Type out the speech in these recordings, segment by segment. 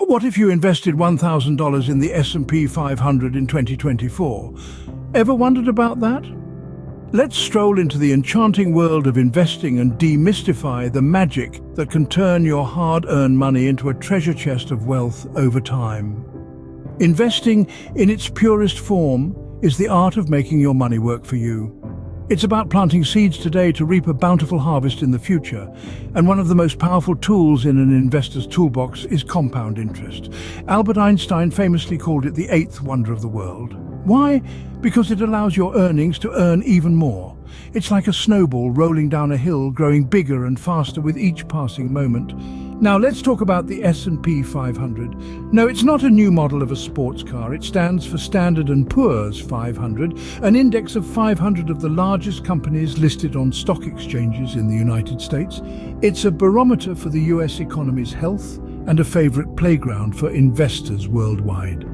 What if you invested $1,000 in the S&P 500 in 2024? Ever wondered about that? Let's stroll into the enchanting world of investing and demystify the magic that can turn your hard-earned money into a treasure chest of wealth over time. Investing, in its purest form, is the art of making your money work for you. It's about planting seeds today to reap a bountiful harvest in the future. And one of the most powerful tools in an investor's toolbox is compound interest. Albert Einstein famously called it the eighth wonder of the world. Why? Because it allows your earnings to earn even more. It's like a snowball rolling down a hill, growing bigger and faster with each passing moment. Now let's talk about the S&P 500. No, it's not a new model of a sports car. It stands for Standard & Poor's 500, an index of 500 of the largest companies listed on stock exchanges in the United States. It's a barometer for the US economy's health and a favorite playground for investors worldwide.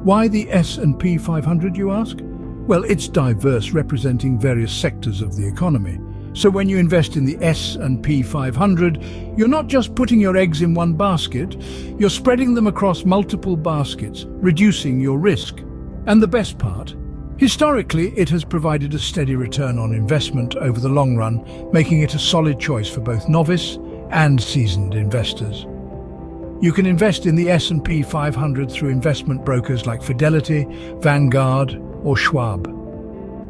Why the S&P 500, you ask? Well, it's diverse, representing various sectors of the economy. So when you invest in the S&P 500, you're not just putting your eggs in one basket, you're spreading them across multiple baskets, reducing your risk. And the best part? Historically, it has provided a steady return on investment over the long run, making it a solid choice for both novice and seasoned investors. You can invest in the S&P 500 through investment brokers like Fidelity, Vanguard, or Schwab.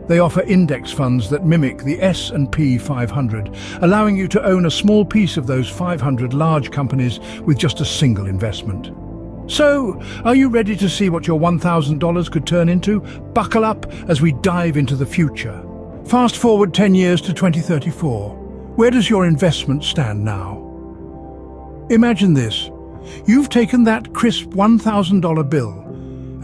They offer index funds that mimic the S&P 500, allowing you to own a small piece of those 500 large companies with just a single investment. So, are you ready to see what your $1,000 could turn into? Buckle up as we dive into the future. Fast forward 10 years to 2034. Where does your investment stand now? Imagine this. You've taken that crisp $1,000 bill,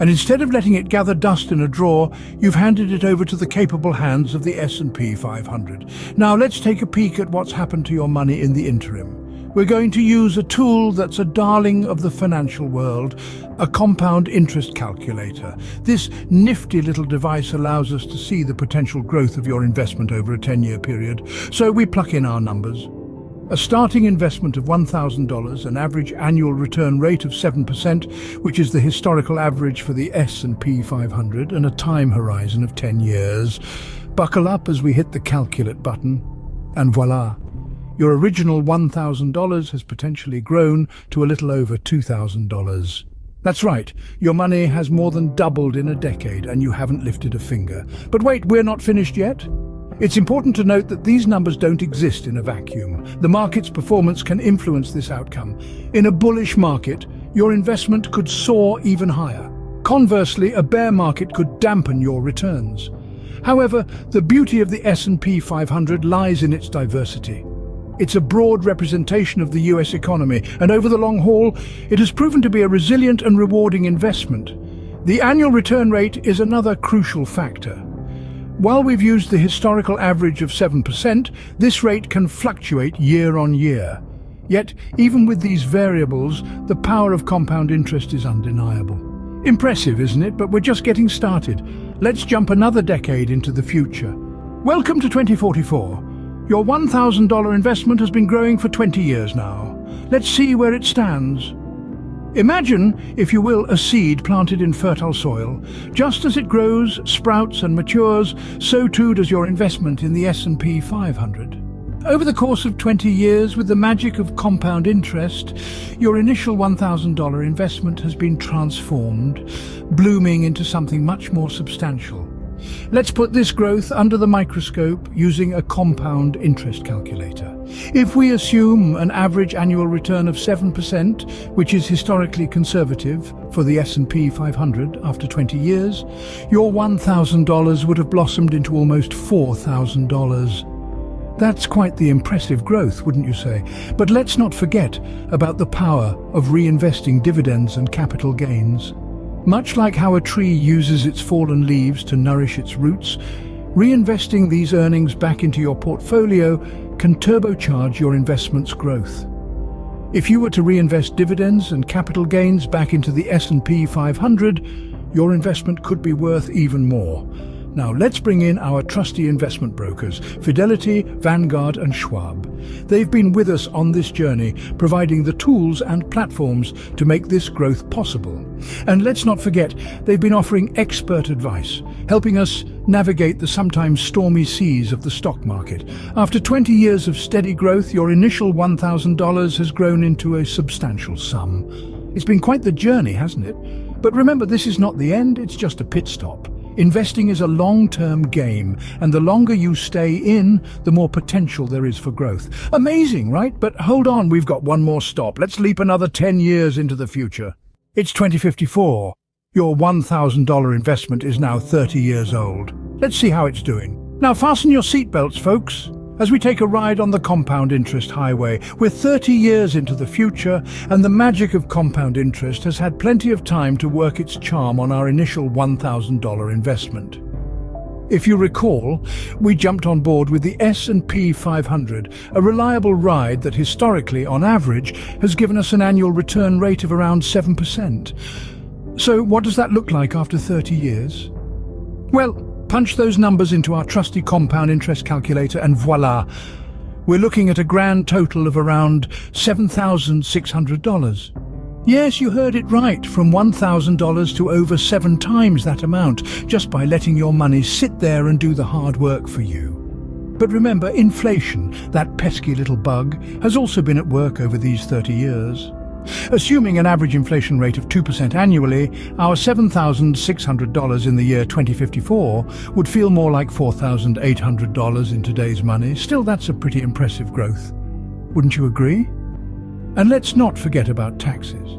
and instead of letting it gather dust in a drawer, you've handed it over to the capable hands of the S&P 500. Now let's take a peek at what's happened to your money in the interim. We're going to use a tool that's a darling of the financial world, a compound interest calculator. This nifty little device allows us to see the potential growth of your investment over a 10-year period. So we pluck in our numbers. A starting investment of $1,000, an average annual return rate of 7%, which is the historical average for the S&P 500, and a time horizon of 10 years. Buckle up as we hit the calculate button, and voila! Your original $1,000 has potentially grown to a little over $2,000. That's right, your money has more than doubled in a decade, and you haven't lifted a finger. But wait, we're not finished yet. It's important to note that these numbers don't exist in a vacuum. The market's performance can influence this outcome. In a bullish market, your investment could soar even higher. Conversely, a bear market could dampen your returns. However, the beauty of the S&P 500 lies in its diversity. It's a broad representation of the US economy, and over the long haul, it has proven to be a resilient and rewarding investment. The annual return rate is another crucial factor. While we've used the historical average of 7%, this rate can fluctuate year on year. Yet, even with these variables, the power of compound interest is undeniable. Impressive, isn't it? But we're just getting started. Let's jump another decade into the future. Welcome to 2044. Your $1,000 investment has been growing for 20 years now. Let's see where it stands. Imagine, if you will, a seed planted in fertile soil. Just as it grows, sprouts and matures, so too does your investment in the S&P 500. Over the course of 20 years, with the magic of compound interest, your initial $1,000 investment has been transformed, blooming into something much more substantial. Let's put this growth under the microscope using a compound interest calculator. If we assume an average annual return of 7%, which is historically conservative for the S&P 500 after 20 years, your $1,000 would have blossomed into almost $4,000. That's quite the impressive growth, wouldn't you say? But let's not forget about the power of reinvesting dividends and capital gains. Much like how a tree uses its fallen leaves to nourish its roots, reinvesting these earnings back into your portfolio can turbocharge your investment's growth. If you were to reinvest dividends and capital gains back into the S&P 500, your investment could be worth even more. Now let's bring in our trusty investment brokers, Fidelity, Vanguard and Schwab. They've been with us on this journey, providing the tools and platforms to make this growth possible. And let's not forget, they've been offering expert advice, helping us navigate the sometimes stormy seas of the stock market. After 20 years of steady growth, your initial $1,000 has grown into a substantial sum. It's been quite the journey, hasn't it? But remember, this is not the end, it's just a pit stop. Investing is a long-term game, and the longer you stay in, the more potential there is for growth. Amazing, right? But hold on, we've got one more stop. Let's leap another 10 years into the future. It's 2054. Your $1,000 investment is now 30 years old. Let's see how it's doing. Now fasten your seatbelts, folks, as we take a ride on the compound interest highway. We're 30 years into the future, and the magic of compound interest has had plenty of time to work its charm on our initial $1,000 investment. If you recall, we jumped on board with the S&P 500, a reliable ride that historically, on average, has given us an annual return rate of around 7%. So what does that look like after 30 years? Well, punch those numbers into our trusty compound interest calculator and voila! We're looking at a grand total of around $7,600. Yes, you heard it right, from $1,000 to over 7 times that amount, just by letting your money sit there and do the hard work for you. But remember, inflation, that pesky little bug, has also been at work over these 30 years. Assuming an average inflation rate of 2% annually, our $7,600 in the year 2054 would feel more like $4,800 in today's money. Still, that's a pretty impressive growth. Wouldn't you agree? And let's not forget about taxes.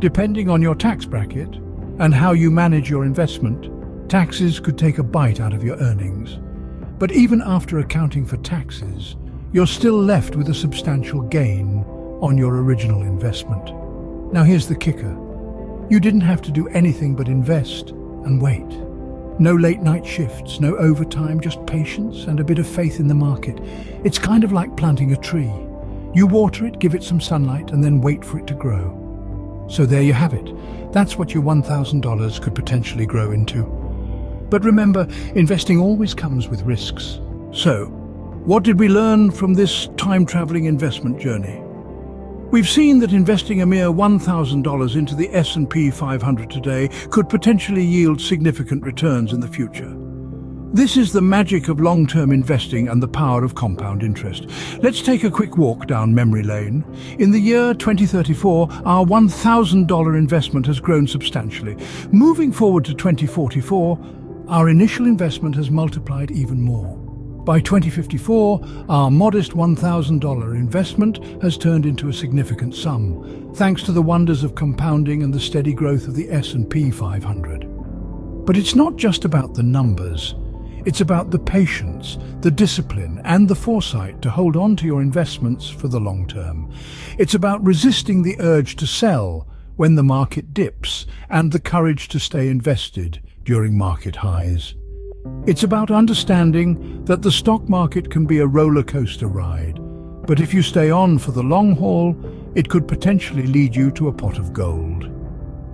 Depending on your tax bracket and how you manage your investment, taxes could take a bite out of your earnings. But even after accounting for taxes, you're still left with a substantial gain on your original investment. Now here's the kicker. You didn't have to do anything but invest and wait. No late night shifts, no overtime, just patience and a bit of faith in the market. It's kind of like planting a tree. You water it, give it some sunlight, and then wait for it to grow. So there you have it. That's what your $1,000 could potentially grow into. But remember, investing always comes with risks. So, what did we learn from this time-traveling investment journey? We've seen that investing a mere $1,000 into the S&P 500 today could potentially yield significant returns in the future. This is the magic of long-term investing and the power of compound interest. Let's take a quick walk down memory lane. In the year 2034, our $1,000 investment has grown substantially. Moving forward to 2044, our initial investment has multiplied even more. By 2054, our modest $1,000 investment has turned into a significant sum, thanks to the wonders of compounding and the steady growth of the S&P 500. But it's not just about the numbers. It's about the patience, the discipline, and the foresight to hold on to your investments for the long term. It's about resisting the urge to sell when the market dips, and the courage to stay invested during market highs. It's about understanding that the stock market can be a roller coaster ride, but if you stay on for the long haul, it could potentially lead you to a pot of gold.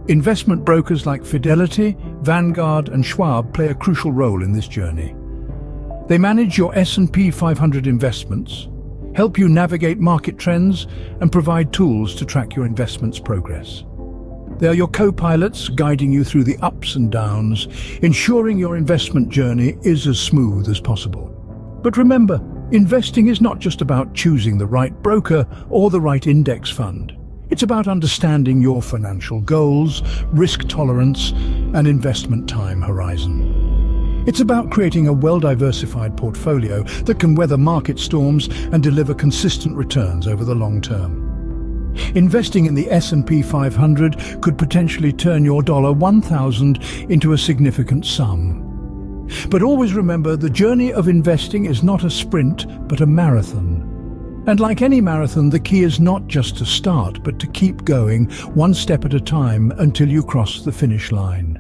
Investment brokers like Fidelity, Vanguard and Schwab play a crucial role in this journey. They manage your S&P 500 investments, help you navigate market trends, and provide tools to track your investment's progress. They are your co-pilots, guiding you through the ups and downs, ensuring your investment journey is as smooth as possible. But remember, investing is not just about choosing the right broker or the right index fund. It's about understanding your financial goals, risk tolerance, and investment time horizon. It's about creating a well-diversified portfolio that can weather market storms and deliver consistent returns over the long term. Investing in the S&P 500 could potentially turn your $1,000 into a significant sum. But always remember, the journey of investing is not a sprint, but a marathon. And like any marathon, the key is not just to start, but to keep going one step at a time until you cross the finish line.